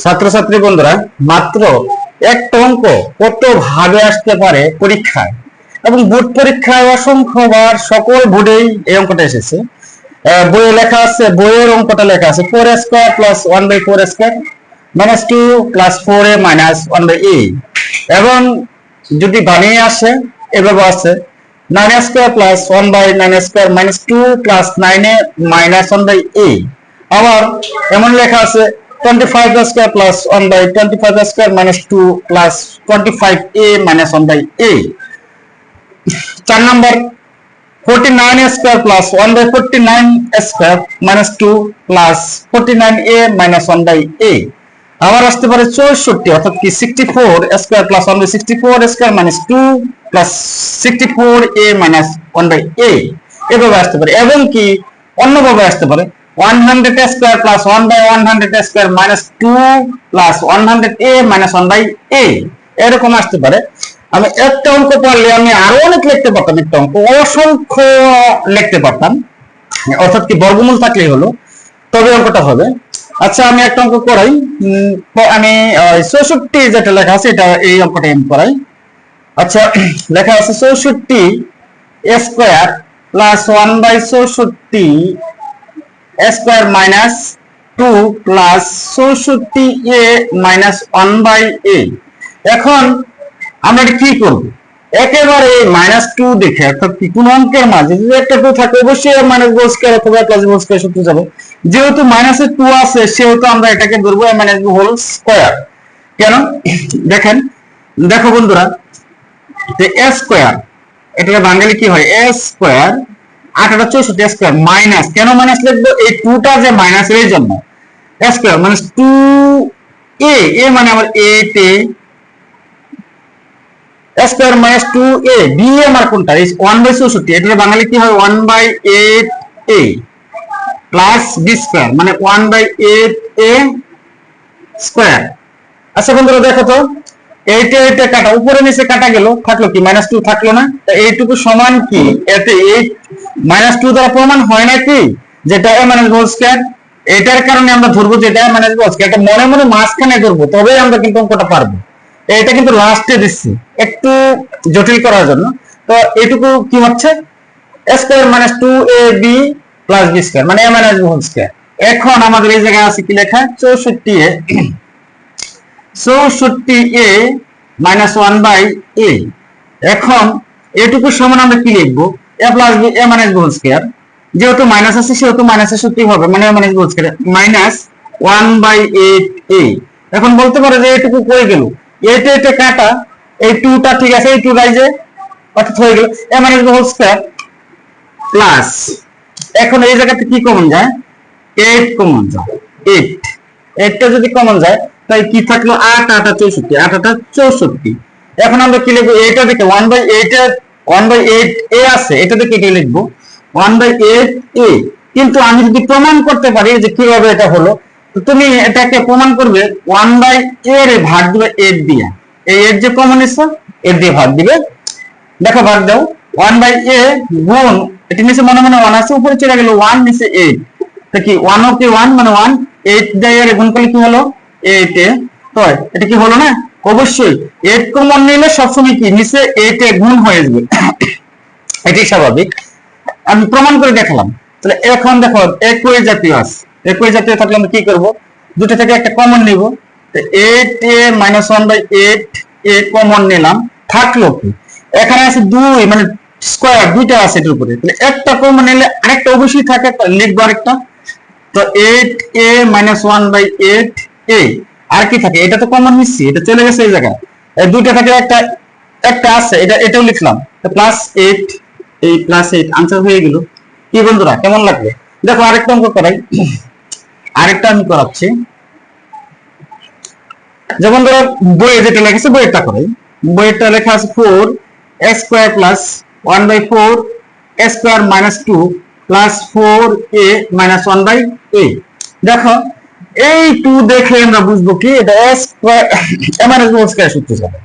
ছাত্রছাত্রী বন্ধুরা, মাত্র একটা অঙ্ক কত ভাবে আসতে পারে পরীক্ষায়, এবং বোর্ড পরীক্ষায় অসংখ্যবার সকল বোর্ডেই এই অঙ্কটা এসেছে। বইয়ে লেখা আছে, বইয়ের অঙ্কটা লেখা আছে 4a² + 1/4a² - 2 + 4a - 1/a, এবং যদি বানিয়ে আসে এভাবে আছে 9a² + 1/9a² - 2 + 9a - 1/a। আবার এমন লেখা আছে 25a² + 1/25a² - 2 + 25a - 1/a। 4 নম্বর 49a² + 1/49a² - 2 + 49a - 1/a। আবার আসতে পারে 64, অর্থাৎ কি 64a² + 1/64a² - 2 + 64a - 1/a। এভাবে আসতে পারে, এবং কি অন্যভাবে আসতে পারে 100a² + 1/100a² - 2 + 100a - 1/a। এরকম আসতে পারে। আমি একটা অঙ্ক পারলে আমি আরো অনেক লিখতে পারতাম, একটা অঙ্ক অসংখ্য লিখতে পারতাম, অর্থাৎ কি বর্গমূল থাকলেই হলো, তবে অঙ্কটা হবে। আচ্ছা, আমি একটা অঙ্ক করাই। আমি 64 যেটা লেখা আছে এটা, এই অঙ্কটা আমি করাই। আচ্ছা, লেখা আছে 64a² + 1/64a² - 2 + 64a - 1/a। এখন আমরা কি করব? একেবারে -2 দেখে, অর্থাৎ কি কোন অঙ্কের মাঝে যদি একটা 2 থাকে অবশ্যই -b² অথবা +b² সূত্র যাবে। যেহেতু -2 আছে সেহেতু আমরা এটাকে ধরবো -b²। কেন? দেখো বন্ধুরা, a², এটা বাঙালি কি হয়, a², 8 × 64 a² মাইনাস, কেন মাইনাস লিখবো? এই 2টা যে মাইনাস এর জন্য, a² - 2a, মানে আমার 8a, a² - 2a, b আমার কোনটা? এই 1/64, এটা বাঙালি কি হয় 1/8a প্লাস b², মানে 1/8a²। আচ্ছা বন্ধুরা, দেখো তো, এইটা কাটা, উপরে নিচে কাটা গেল, থাকলো কি -2 থাকলো না? এইটুকু সমান কি এতে এই -2 দ্বারা প্রমাণ হয় না কি যেটা a - b²? এটার কারণে আমরা ধরবো যেটা a - b², এটা মনে মনে মাঝখানে ধরবো, তবেই আমরা কিন্তু অঙ্কটা পারবো। এটা কিন্তু লাস্টে দিচ্ছি একটু জটিল করার জন্য। তো এইটুকু কি হচ্ছে, a² - 2ab + b², মানে a - b²। এখন আমাদের এই জায়গায় আছে কি লেখা, 64a - 1/a। এখন এটুকু সমান আমরা কি লিখবো, a + b, a - b²। যেহেতু মাইনাস আছে সেহেতু মাইনাসের সূত্রই হবে, মানে a - b² - 1/8a। এখন বলতে পারো যে এটুকু কই গেল, এটা কাটা, এই 2টা ঠিক আছে, এই 2 রাইজে, অর্থাৎ হয়ে গেল a - b² প্লাস, এখন এই জায়গাতে কি কমন যায়, 8 কমন যায়, 8টা যদি কমন যায় তাই কি থাকলো, 8 8 64, 8 8 64। এখন আমরা কি লিখবো, এটা দেখে 1/8a আছে, এটা দেখে কি লিখবো 1/8a। কিন্তু আমি যদি প্রমাণ করতে পারি যে কিভাবে এটা হলো, তো তুমি এটাকে প্রমাণ করবে 1/a এর ভাগ দিবে 8 দিয়ে, এই 8 যে কমন এসে 8 দিয়ে ভাগ দিবে। দেখো ভাগ দাও, 1/a গুণ, এটা নিচে মনে মনে 1 আছে, উপরে চলে গেল 1, নিচে 8, তো কি 1 ও কি 1 মানে 1, 8 দিয়ে গুণ করলে কি হলো 8 এ, তো এটা কি হলো না? অবশ্যই 8 কমন নিলে সবসময় কি নিচে 8 এ গুণ হয়ে যাবে, এটাই স্বাভাবিক। আমি প্রমাণ করে দেখালাম। তাহলে এখন দেখো একই জাতীয় আছে, একই জাতীয় থাকলে আমরা কি করব, দুটো থেকে একটা কমন নিব। তো 8a - 1/8a কমন নিলাম, থাকলো কি, এখানে আছে 2, মানে স্কয়ার দুইটা আছে এর উপরে, তাহলে একটা কমন নিলে আরেকটা অবশ্যই থাকে, লিখবো আরেকটা। তো 8a - 1/8a, আর কি থাকে, এটা তো কমন নিচ্ছি, এটা চলে গেছে এই জায়গায়, এই দুইটা থেকে একটা একটা আছে, এটাও লিখলাম, তো +8, এই +8 आंसर হয়ে গেল। কি বন্ধুরা, কেমন লাগবে? দেখো আরেকটা অঙ্ক করাই, আরেকটা আমি করাচ্ছি। যেমন ধরো বইয়ে যেটা লেখা বইয়েরটা করাই। বইয়েরটা লেখা আছে 4a² + 1/4a² - 2 + 4a - 1/a। দেখো এই 2 দেখে আমরা বুঝবো কি এটা a² সূত্র যাবে,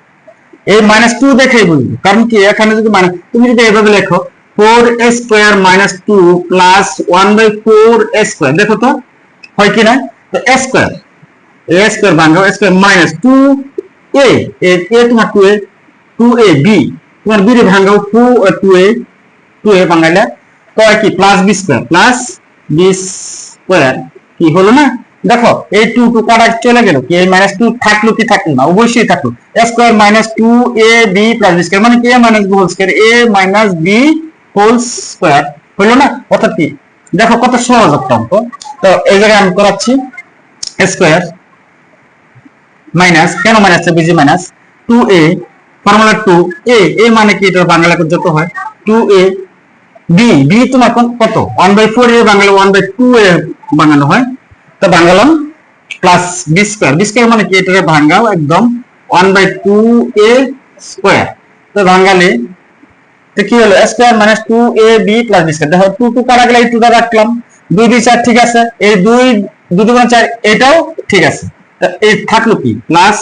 এই -2 দেখেই বুঝবো, কারণ কি এখানে যদি তুমি যদি এভাবে লেখো 4a² - 2 + 1/4a², দেখো তো হয় কি না, তো a², এ স্কয়ার ভাঙাও এ স্কয়ার মাইনাস 2a এ তোমার 2a b তোমার b রে ভাঙাও 2a ভাঙাইলে তো কি প্লাস b স্কয়ার কি হলো না দেখো এই 2 কাটা চলে গেল কি এই মাইনাস 2 থাকলো কি থাকলো না অবশ্যই থাকলো a square minus 2ab plus b square মানে কি a minus b whole square a minus b whole square হলো না অর্থাৎ কি দেখো কত সহজ একটা অঙ্ক তো এই জায়গায় আমি করাচ্ছি স্কয়ার মাইনাস কেন minus busy minus 2a formula 2a a মানে কি এটা বাংলা যত হয় 2a b তোমার কত 1/4 এর বাংলা 1/2 এ বানানো হয় তো বাংলাম প্লাস b স্কয়ার মানে কি এটা ভাঙাও একদম 1/2a স্কয়ার তো ভাঙালে তো কি হলো square minus 2ab plus b square দেখো 2 কাটা গেলে এই 2টা রাখলাম 2 2 4 ঠিক আছে এই 2 2 গুণ 4 এটাও ঠিক আছে তো এই থাকলো কি প্লাস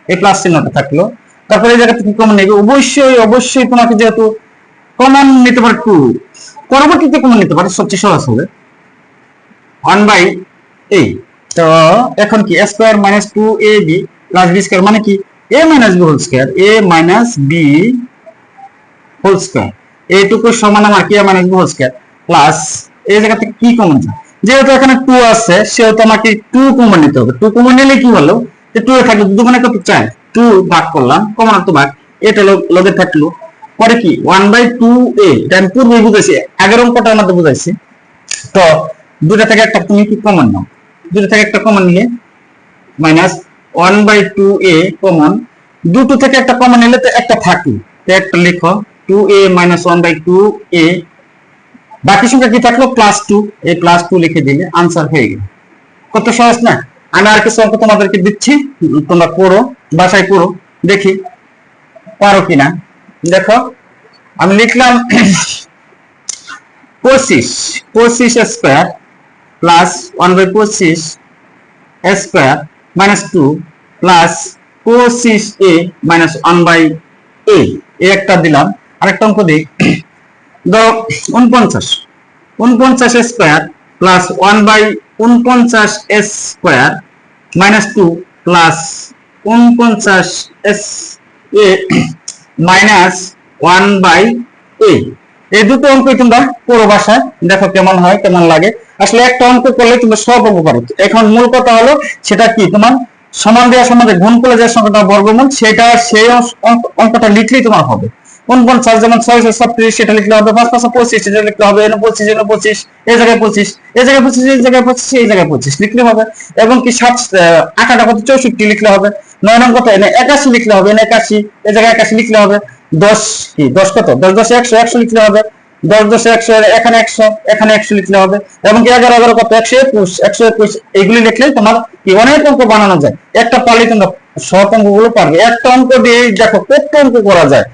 এই প্লাস চিহ্নটা থাকলো তারপরে এই জায়গা থেকে কমন নেবে অবশ্যই তোমাকে যেহেতু কমন নিতে পারে 2 পরবর্তীতে কমন নিতে পারে সবচেয়ে সহজ হবে 1/8 তো এখন কি a square minus 2ab plus b square মানে কি a minus b whole square a minus b whole square এইটুকু সমান আমার কি a minus b whole square plus এই জায়গা থেকে কি কমন যায় যেহেতু এখানে 2 আছে সেহেতু আমাকে 2 কমন নিতে হবে 2 কমন নিলে কি হলো যে 2 এ থাকলো 2 মানে কত 4 2 ভাগ করলাম কমন তো ভাগ এটা লগে থাকলো পরে কি 1/2a এটা আমি পূর্বে বুঝাইছি আগের অঙ্কটার মধ্যে বুঝাইছি তো দুটো থেকে একটা তুমি কি কমন নাও দুটো থেকে একটা কমন নিয়ে মাইনাস 1/2a কমন দুটো থেকে একটা কমন নিলে তো একটা থাকলো তো একটা লিখো 2a মাইনাস 1/2a বাকি সংখ্যা কি থাকলো প্লাস 2 এই প্লাস 2 লিখে দিলে आंसर হয়ে গেল কত সহজ না আমি আর কিছু অঙ্ক তোমাদেরকে দিচ্ছি তোমরা করো বাসায় করো দেখি পারো কিনা দেখো আমি লিখলাম 25 square plus 1/25 square minus 2 plus 25a minus 1/a এই একটা দিলাম আরেকটা অঙ্ক দিই ধরো 49 square plus 1/49 square minus 2 plus 49 a minus 1/a এই দুটো অঙ্ক তোমরা পুরো ভাষায় দেখো কেমন হয় কেমন লাগে আসলে একটা অঙ্ক করলে তুমি সব অঙ্ক পারো এখন মূল কথা হলো সেটা কি তোমার সমান দেওয়ার সমানে গুণ করলে যে সংখ্যাটা বর্গমূল সেটা সেই অঙ্কটা লিখলেই তোমার হবে 49 যেমন 636 সেটা লিখলে হবে 5 5 25 সেটা লিখলে হবে 25 এই জায়গায় 25 এই জায়গায় 25 এই জায়গায় 25 এই জায়গায় 25 লিখলে হবে এবং কি 7 8 কত 64 লিখলে হবে 9 নং কত 81 লিখলে হবে 81 এই জায়গায় 81 লিখলে হবে 10 কি 10 কত 10 10 100 লিখলে হবে 10 10 100 এখানে 100 লিখলে হবে এবং কি 11 11 কত 121 এইগুলি লিখলে তোমার কি অনেক অঙ্ক বানানো যায় একটা পারলে তোমরা সব অঙ্কগুলো পারবে একটা অঙ্ক দিয়ে দেখো কত অঙ্ক করা যায়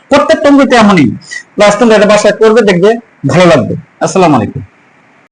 প্রত্যেকটা অঙ্কতে এমনই প্লাস তোমরা এটা বাসায় করবে দেখবে ভালো লাগবে আসসালামু আলাইকুম